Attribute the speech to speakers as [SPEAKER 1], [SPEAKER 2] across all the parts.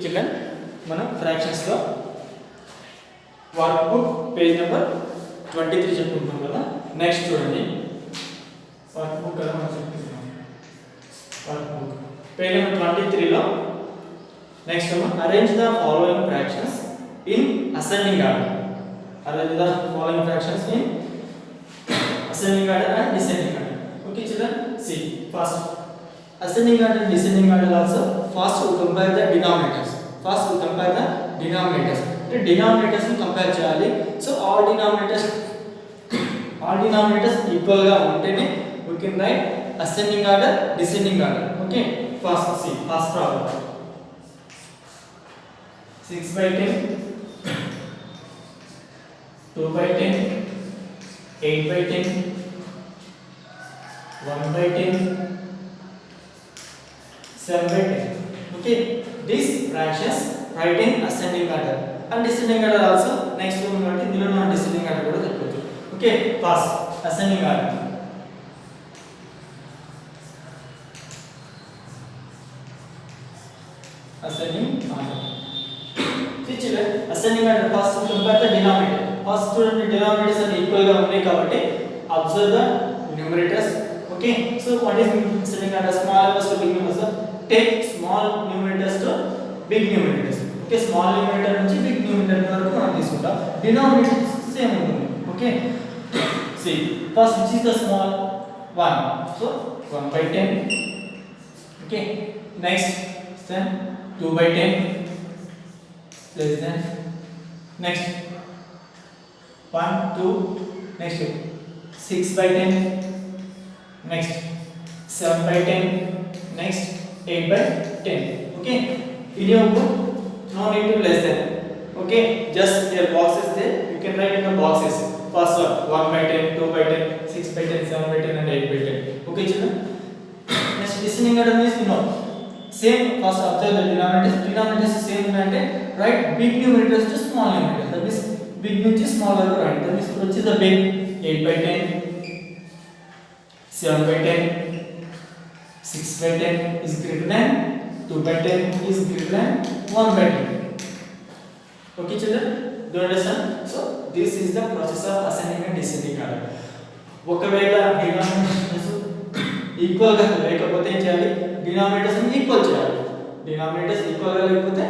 [SPEAKER 1] Children మనం fractions లో work book page number 23 చెప్పుకుంటాం కదా. నెక్స్ట్ చూడండి, వర్క్ బుక్ కదా మనం చెప్పుకుంటాం. వర్క్ బుక్ పేజ్ నెంబర్ 23 లో next arrange the following fractions in ascending order. Arrange the following fractions in ascending order and descending order. Okay children, see first ascending order and descending order also. First we compare the denominators. The denominators ni compare cheyali. So all denominators equal ga untene we can write ascending order, descending order. Okay, first see first problem 6/10, 2/10, 8/10, 1/10, 7/10. Okay, these fractions write in ascending order and descending order also. Next one అంటే ఇందులో మనం descending order కూడా చెప్పుకోవచ్చు. Okay, first ascending order. Ascending order. See children, ascending order first compare the denominator. First student denominators are equal ga ఉన్నాయి కాబట్టి observe the numerators. Okay, so what is ascending order? Small numbers to big numbers. Take small numerators to big numerators. Okay, small numerator నుంచి big numerator వరకు మనం తీసుకుంటాం. Denominators same ఉంటుంది. Okay, see first which is the small one, so 1/10. Okay, next then 2/10 less than, next 1 2, next 6/10, next 7/10, next 8/10. Okay, in your book no need to less than. Okay, just your boxes there, you can write in the boxes. First one 1/10, 2/10, 6/10, 7/10 and 8/10. Okay children, next descending order means same. First observe the denominators same అంటే write big numerators to small numerators. That means big నుంచి small వరకు write. That means which is the big 8/10, 7/10, 6/10 is greater than 2/10 is greater than 1/10. Okay children, do you understand? So this is the process of ascending and descending order. ఒకవేళ denominators equal గా లేకపోతే ఏం చేయాలి? Denominators ని equal చేయాలి. Denominators equal గా లేకపోతే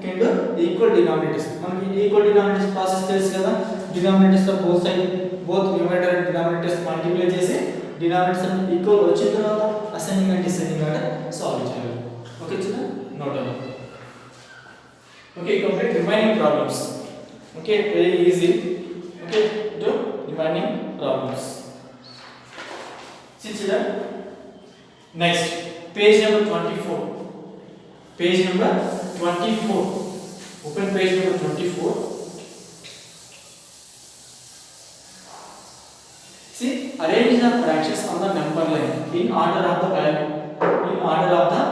[SPEAKER 1] can equal denominators. మనకి ఈక్వల్ డినామినేటర్స్ ప్రాసెస్ తెలుసు కదా. డినామినేటర్స్ తో both numerator and denominators multiply చేసి డినామినేటర్స్ అన్ని ఈక్వల్ వచ్చిన తర్వాత ascending and descending order solve చేయాలి. Okay children, note down. Okay, complete remaining problems. Okay, very easy. Okay, do remaining problems. See children, next page number 24. Page number 24. Open page number 24. See, arrange the fractions on the number line in order of the value. In order of the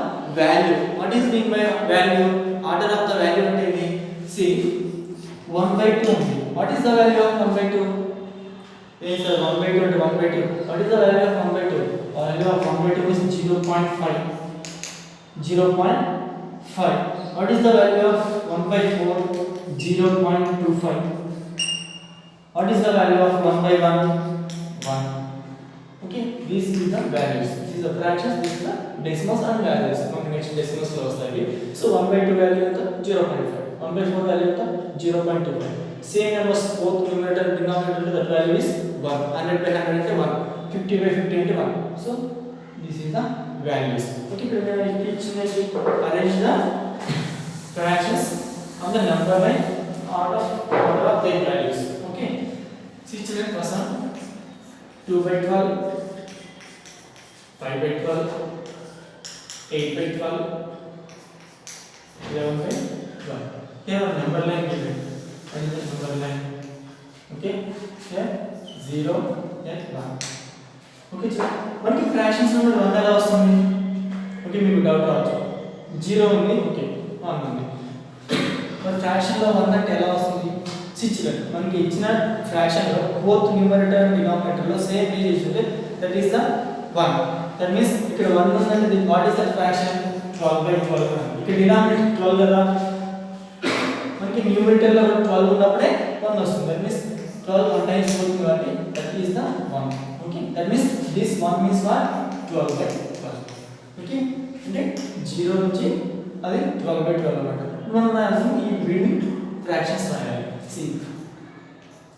[SPEAKER 1] value. What is mean by value? Order of the value అంటే ఏంటి? See, 1/2. What is the value of 1/2? Yes sir, 1/2 అంటే 1/2. What is the value of 1/2? Value of 1/2 is 0.5. 0.5. What is the value of 1/4? 0.25. What is the value of 1/1? 1. Okay, these is the values. This is the fractions, this is the decimals and values. Okay, next decimals లో వస్తాయి. So 1/2 value ఎంత? 0.5. 1/4 value ఎంత? 0.25. Same numbers both numerator and denominator, that value is 1. 100/100 అంటే 1. 50/50 అంటే 1. So this is the values. Okay, arrange the fractions on the number line order of their values. Okay, see children, first one 2/12, 5/12, 8/12, 11/1. Here are number line given. What is the number line? Okay, here 0 and 1. Okay children, మనకి fractions number 1 ఎలా వస్తుంది? Okay, మీకు doubt రావచ్చు. 0 ఉంది, okay 1 ఉంది. మరి fraction లో 1 అంటే ఎలా వస్తుంది? See children, మనకి ఇచ్చిన ఫ్రాక్షన్ లో బోత్ న్యూమరేటర్ అండ్ డినామినేటర్ లో సేమ్ డిజిట్ ఉంటే that is the 1. That means ఇక్కడ 1 ఉందంటే వాట్ ఈస్ ద ఫ్రాక్షన్? 12/12 ఇక్కడ డినామినేటర్ 12 కదా మనకి న్యూమరేటర్ లో 12 ఉన్నప్పుడే 1 వస్తుంది దట్ మీన్స్ 12 1 times పోతుంది కాబట్టి that is the 1 okay that means this 1 means what 12/12 okay అంటే 0 నుంచి అది 12/12 అన్నమాట మనం ఈ రీడింగ్ ఫ్రాక్షన్స్ రాయాలి సి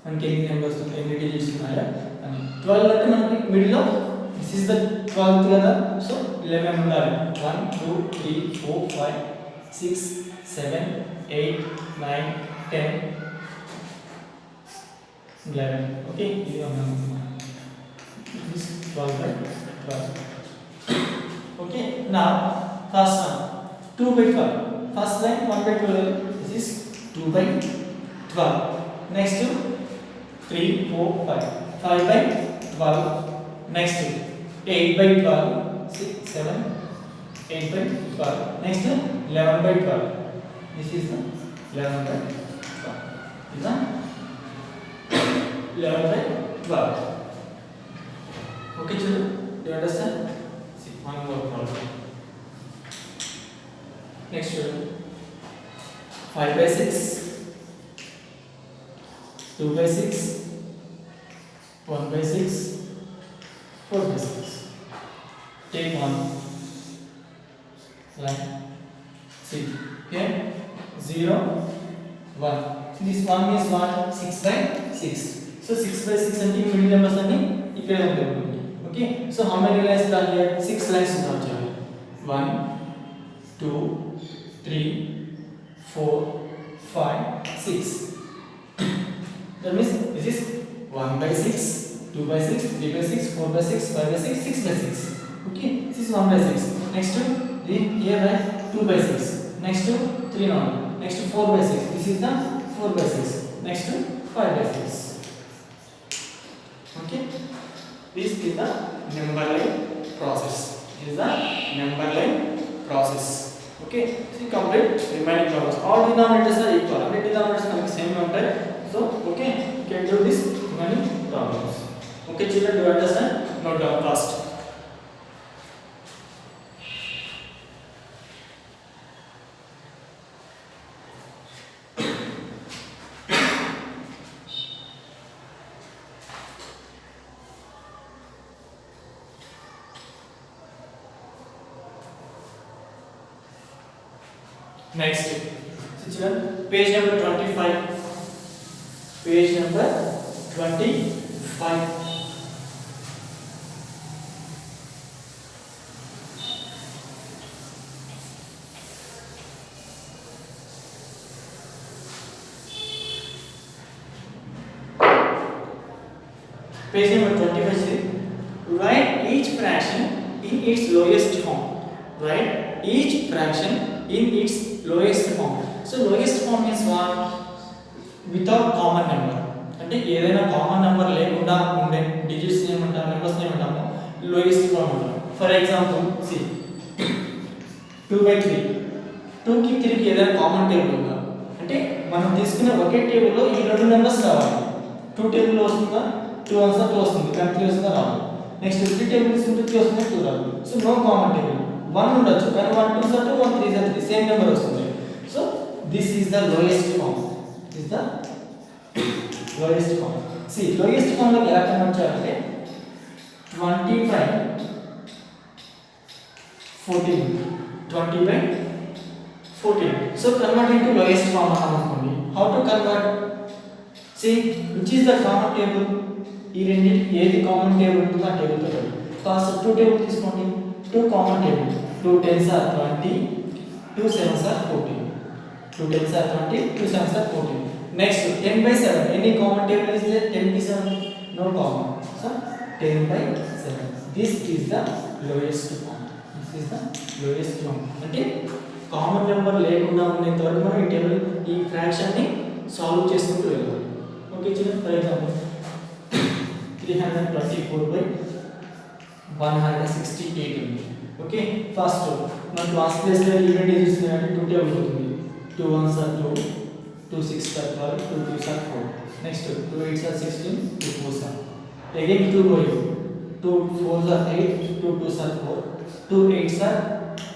[SPEAKER 1] మనకి ఎన్ని నెంబర్స్ ఎన్ని డిజిట్స్ ఉన్నాయా అని 12 అంటే మనకి మిడిల్ లో దిస్ ఇస్ ద 12th కదా సో 11 ఉండాలి 1 2 3 4 5 6 7 8 9 10 11 okay ఇది మనం this 12/12 okay now first one 2/12 first line 1/12 this is 2/12 next 3 4 5 5/12 next 8/12 6 7 8/12 next 11/12 this is the 11/12 is the 11/12 okay children do you understand see one more problem next children 5/6 2/6 1/6 4/6 take one line see here 0 1 this one is what 6/6 so 6/6 అంటే middle numbers అన్ని ఇక్కడే ఉంటాయి okay so how many lines are here 6 lines ఉన్నాయి 1 2 3 4 5 6 that means this is 1/6 2/6 3/6 4/6 5/6 6/6 okay this is 1/6 next to the here right 2/6 next to 3 now next to 4/6 this is the 4/6 next to 5/6 okay this is the number line process is the number line process okay see complete remaining problems all denominators are equal and denominators are same ఉంటాయి so okay you can do this remaining problems okay children do you understand note down fast next so children page number 25 page number 25 page number 25 says write each fraction in its lowest form write each fraction in its lowest form so lowest form means what without common number అంటే ఏదైనా common number లేకుండా ఉండే digits ఏమంటాం numbers ఏమంటాము lowest form అంటాం for example C 2/3 2 కి 3 కి ఏదైనా కామన్ టేబుల్ ఉందా అంటే మనం తీసుకునే ఒకే టేబుల్ లో ఈ రెండు నెంబర్స్ రావాలి 2 టేబుల్ లో వస్తుందా 2 వన్స్ 2 వస్తుంది కానీ 3 వస్తుందా రాదు నెక్స్ట్ 3 టేబుల్ తీసుకుంటే 3 వస్తుంది 2 రాదు సో నో కామన్ టేబుల్ 1 ఉండొచ్చు కానీ 1 2 2 1 3 3 సేమ్ నెంబర్ వస్తుంది so this is the lowest form is the lowest form see lowest form లో ఎలా కన్వర్ట్ చేయాలంటే 20/14 so convert into lowest form అనుకోండి how to convert see which is the common table ఈ రెండిటి ఏది కామన్ టేబుల్ ఉంటుందో ఆ టేబుల్ తో ఫస్ట్ 2 టేబుల్ తీసుకోండి 2 common table 2 10s are 20 2 7s are 14 2 10s are 20 2 7s are 14 next 10/7 any common table is there 10 is 7 no common so 10/7 this is the lowest form this is the lowest form అంటే common number లేకుండా ఉన్నంత వరకు మనం ఈ table ఈ fraction ని solve చేసుకుంటూ వెళ్ళాలి ఓకే చిన్న ఫర్ ఎగ్జాంపుల్ 324/168 ఉంది ఓకే ఫస్ట్ మన క్లాస్ ప్లేస్ లో ఈవెన్ డిజిట్స్ అంటే 2 టేబుల్ అవుతుంది 2 1s are 2 2 6 are 12 2 2s are 4 next 2 8s are 16 2 4s are again 2 going 2 4s are 8 2 2s are 4 2 8s are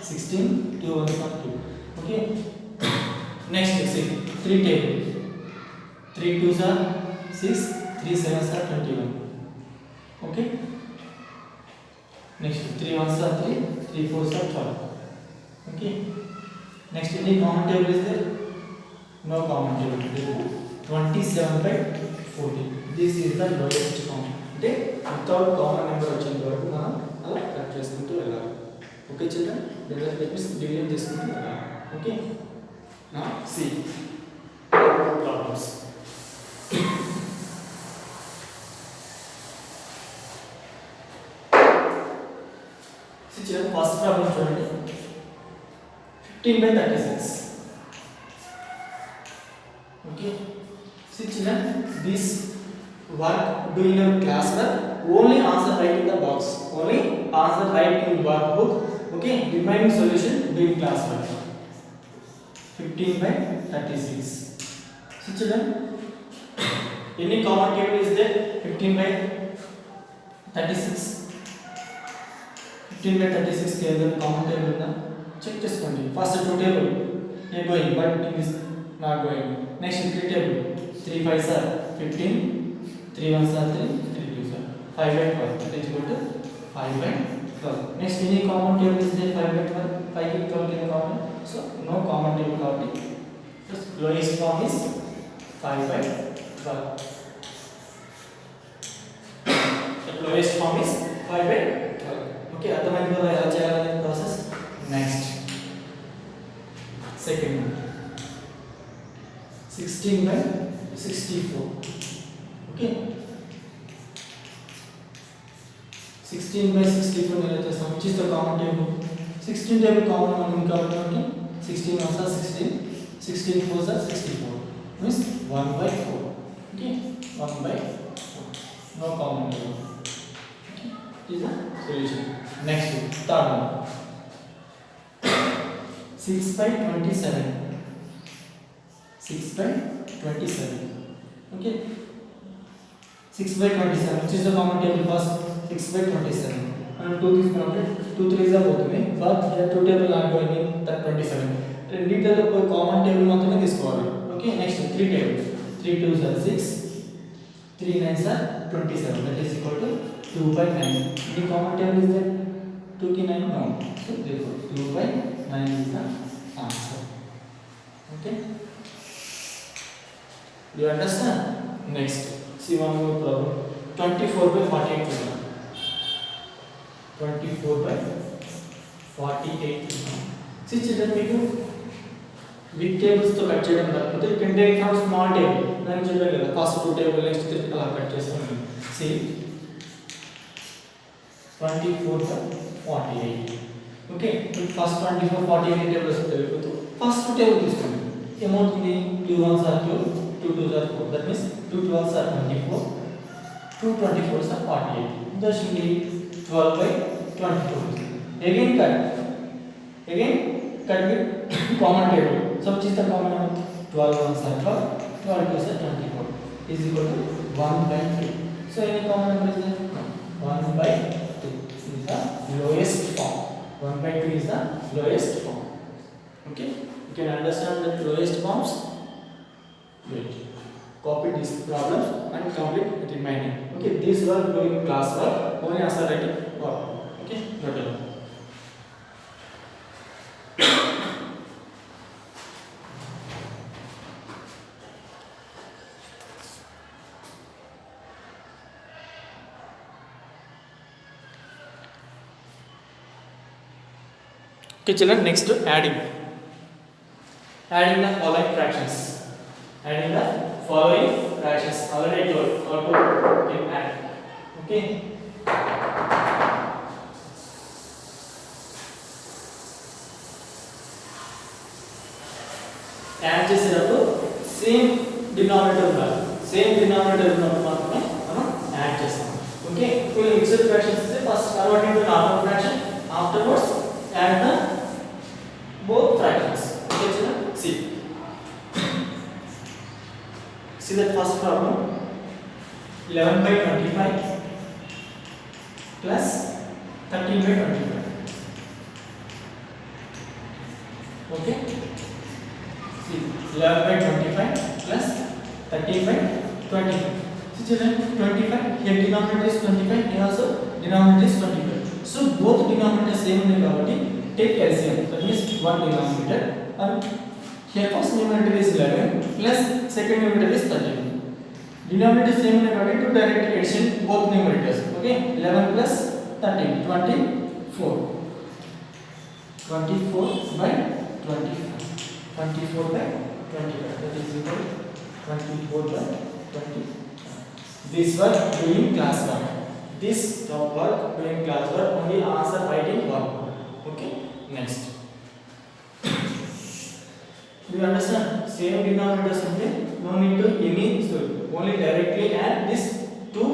[SPEAKER 1] 16, 2 ones are 2. Okay. Next, see 3 table. 3 twos are 6, 3 sevens are 21. Okay. Next, 3 ones are 3, 3 fours are 12. Okay. Next, any common table is there? No common table. 27 by 40. This is the lowest form. అంటే without common number వచ్చేంత వరకు మనం అలా cut చేసుకుంటూ వెళ్ళాలి. Okay children, that means division చేసుకుంటూ వెళ్ళాలి. Okay. Now see problems. See children, first problem చూడండి. 15 by 36. Okay. See children, this work do in your class work, only answer write in the box, only answer write in workbook. Okay, remaining solution do in class work. 15 by 36. See children, any common table is there? 15 by 36. 15 by 36 ke other common table unda check cheskondi. First two table they going, but it is not going. Next 3 table, 3 5s are 15, 3 1s are 3, 3 2s are 5 by 12. That is equal to 5 by 12. Next, any common table is there? 5 by 12. 5 ki 12 ki common. So no common table kabatti. So lowest form is 5 by 12. The lowest form is 5 by 12. Okay, అర్థమైంది కదా ఎలా చేయాలనే process. Next second one 16 by 64. Okay, 16 by 64 ఎలా చేస్తాం? Which is the common table? 16 table common ఉంది కాబట్టి 16 ones are 16, 16 fours are 64, means 1 by 4. Okay, 1 by 4. No common table. Okay, this is the solution. Next, third one 6 by 27. 6 by 27. Okay, 6 by 27, which is the common table? First 6 by 27 and 2 is counted, 2 3s are పోతుంది, but here 2 table are going in that 27. రెండిట్లో పోయి common table మాత్రమే తీసుకోవాలి. Okay, next 3 table, 3 2s are 6, 3 9s are 27. That is equal to 2 by 9. Any common table is there? 2 ki 9 no, so therefore 2 by 9 is the answer. Okay, do you understand? Next, see one more problem. 24 by 48. 24 by 48. See children, మీకు big tables తో cut చేయడం రాకపోతే you can take from small table. నేను చెప్పాను కదా, first 2 table next 3 అలా cut చేస్తాను. See 24 by 48. Okay, first 24 48 tables తెలియదు. ఫస్ట్ 2 టేబుల్ తీసుకోండి. ఏమవుతుంది? 2 1s are 2, 2 2s are 4. That means 2 12s are 24, 2 24s are 48. That should be 12 by 24. Again cut with common table. So which is the common number? 12 ones are 12, 12 2s are 24 is equal to 1 by 2. So any common number is there? No. 1 by 2 is the lowest form. 1 by 2 is the lowest form. Okay, you can understand the lowest forms. Wait, copy these problems and complete the remaining. Okay, these were doing class work, only answer writing work. Okay, total. Okay children, next adding the following fractions. Adding the following fractions. Already told how to add. Okay, add చేసేటప్పుడు same denominator ఉండాలి. Same denominator ఉన్నప్పుడు మాత్రమే మనం add చేస్తాం. Okay, ఇప్పుడు mixed fractions ఇస్తే first convert into normal fraction, afterwards add the both fractions. Okay children, see that first problem, 11 by 25 plus 13 by 25. See, 11 by 25 plus 13 by 25. See children, 25 here denominator is 25, here also denominator is 25. So both denominators same only kabatti take LCM. That means one denominator and here first numerator is 11 plus second numerator is 13. Denominator same only kabatti to direct addition both numerators. Okay, 11 plus 13, 24. 24 by 25. 24 by 25. That is equal to 24 by 25. This work doing class work. This top work doing class work, only answer writing work. Okay, next. Do you understand? Same denominators only, no need to any story. Only directly add this two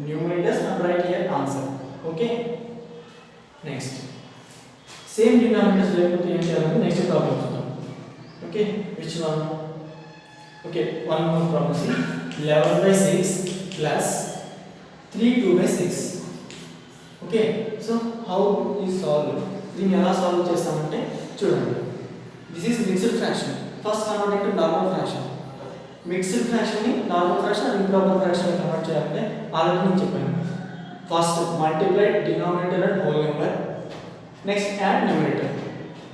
[SPEAKER 1] numerators and write here answer. Okay, next. Same denominators లేకపోతే ఏం చేయాలంటే next problem చూద్దాం. Okay, which one? Okay, one more problem. See, 11 by 6 plus 3 2 by 6. Okay, so how is solve? దీన్ని ఎలా solve చేస్తామంటే చూడండి. This is mixed fraction. First convert into normal fraction. Mixed fraction ని normal fraction and improper fraction ని convert చేయాలంటే already నేను చెప్పాను. First multiply denominator and whole number. Next add numerator.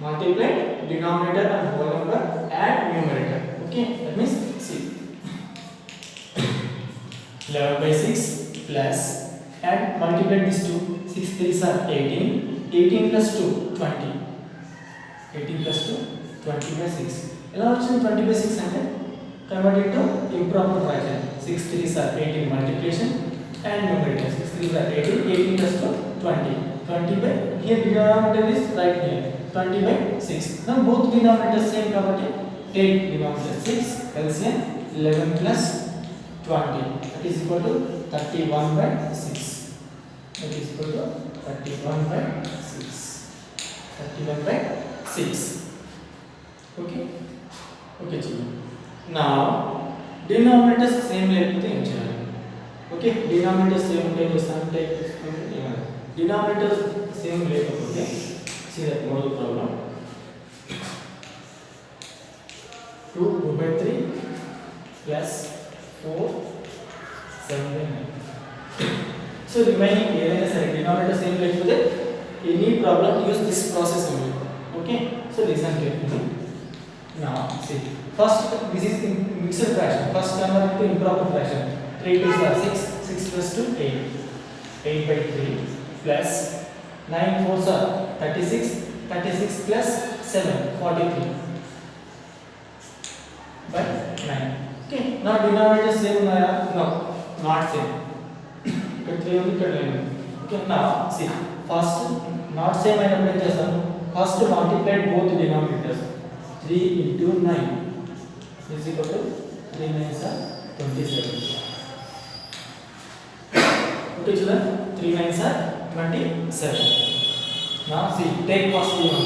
[SPEAKER 1] Multiply denominator and whole number, add numerator. Okay, that means see 11 by 6 plus and multiply these two. 6 3s are 18. 18 plus 2 20. 18 plus 2 20 by 6. ఎలా వచ్చింది 20 by 6 అంటే convert it to improper fraction. 6 3s are 18 multiplication and numerator. 6 3s are 18. 18 plus 2 20. 20 by here denominator is right here. 20 by 6. Now both denominators same kabatti take denominator 6 LCM 11 plus 20. That is equal to 31 by 6. That is equal to 31 by 6. 31 by 6. Okay. Okay children. Now denominators same lekapothe em cheyali? Okay, denominators same unte em chestamante denominators same lekapothe see that model problem. 2 by 3 plus 4 7 by 9. So remaining ఏదైనా సరే denominator same లేకపోతే any problem use this process only. Okay, so listen carefully. Now see, first this is mixed fraction. First convert into improper fraction. 3 2s are 6. 6 plus 2 8. 8 by 3 plus 9 4s are 36. 36 plus 7 43 by 9. Okay, now denominator same unnaya? No, not same. ఇక్కడ 3 ఉంది, ఇక్కడ లేదు. Okay, now see, first not same అయినప్పుడు ఏం చేస్తాను? First multiply both denominators. 3 into 9 is equal to 3 9s are 27. Okay children, 3 9s are 27. Now see, take first one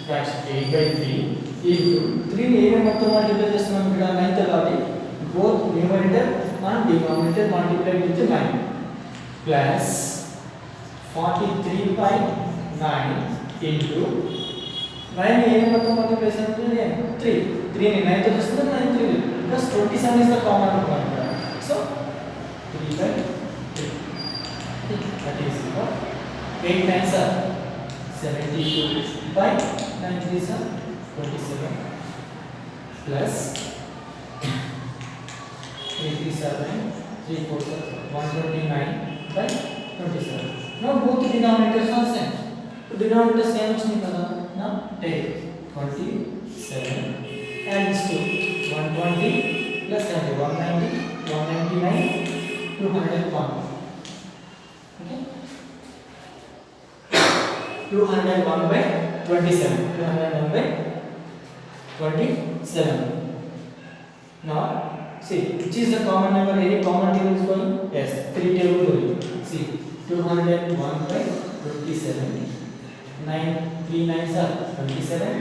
[SPEAKER 1] fraction 8 by 3 into 3 ని ఏమే మొత్తం మల్టిప్లై చేస్తున్నాం ఇక్కడ 9 తో కాబట్టి both numerator and denominator multiply with 9 plus 43 by 9 into 9 ని ఏమే మొత్తం మల్టిప్లై చేస్తున్నాం 3 ని 9 తో చేస్తున్నాం 9 3 because 27 is the common number. So 3 by 3. That is equal 8 9s are 72 by 9 3s are 27 plus 3 3s are 9 3 4s are 129 by 27. Now both denominators are same. So denominator same వచ్చింది కదా. Now take 27 and this 2 120 plus 70 190 199 201. Okay, 201 by 27. 201 by 27. Now see, which is the common number? Any common table is going? Yes, 3 table going. See, 201 by 27. 9 3 9s are 27.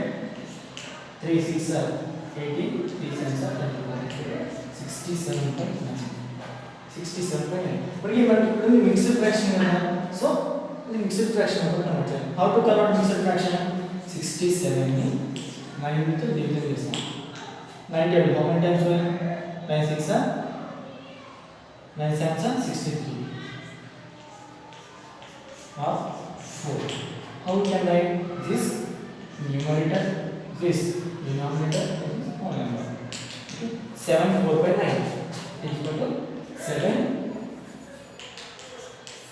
[SPEAKER 1] 3 6 are 18. 3 7s are 21. 67.9. 67.9. But here mixed fraction kada. So mixed fraction convert cheyali. How to convert mixed fraction? 67 ni 9 తో division చేస్తాం. 9 table, how many times will 9 6 are 9 7 are 63 of 4. How we can write this numerator, this denominator, and whole number. Okay. 7 4 by 9 is equal to 7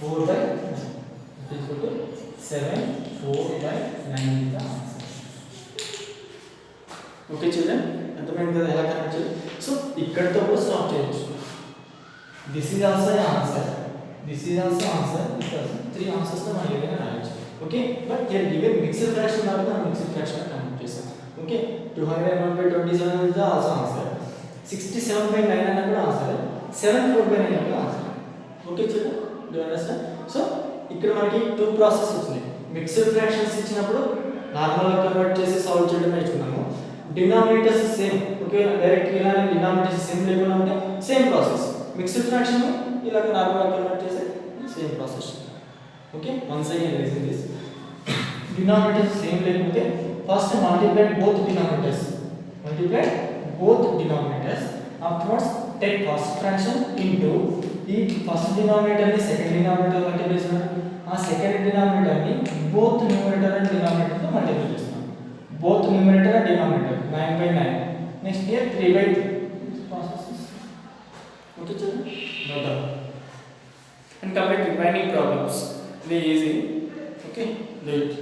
[SPEAKER 1] 4 by 9 is equal to 7 4 by 9 is the answer. Okay children అర్థమైంది కదా ఎలా connect చేయాలి. So ఇక్కడతో కూడా stop చేయొచ్చు. This is also answer, this is also answer, this also 3 answers తో మనం ఏదైనా రాయొచ్చు. Okay but here given mixed fraction కాబట్టి మనం మిక్స్డ్ ఫ్రాక్షన్ కన్వర్ట్ చేస్తాం. ఓకే 201/27 ఇస్ ఆల్సో ఆన్సర్, 67/9 అన్న కూడా ఆన్సర్, 74/9 అన్న కూడా answer. Okay children do you understand. So ఇక్కడ మనకి 2 ప్రాసెస్ వచ్చినాయి. మిక్స్డ్ ఫ్రాక్షన్స్ ఇచ్చినప్పుడు నార్మల్ గా కన్వర్ట్ చేసి సాల్వ్ చేయడం నేర్చుకున్నాము. డినామినేటర్స్ సేమ్, ఓకే డైరెక్ట్ ఇలా డినామినేటర్స్ సేమ్ లేకుండా ఉంటే సేమ్ ప్రాసెస్. మిక్స్డ్ ఫ్రాక్షన్ ఇలా నార్మల్ గా కన్వర్ట్ చేసి same process. Okay once again listen this. Denominators same లేకపోతే first multiply both denominators, multiply both denominators, afterwards take first fraction into ఈ first denominator ని second denominator multiply చేస్తాం, ఆ second denominator ని both numerator and denominator తో multiply చేస్తాం. both numerator and denominator 9/9. next here 3/3. this process is okay children, note down and come back remaining problems. Very easy. Okay, do it.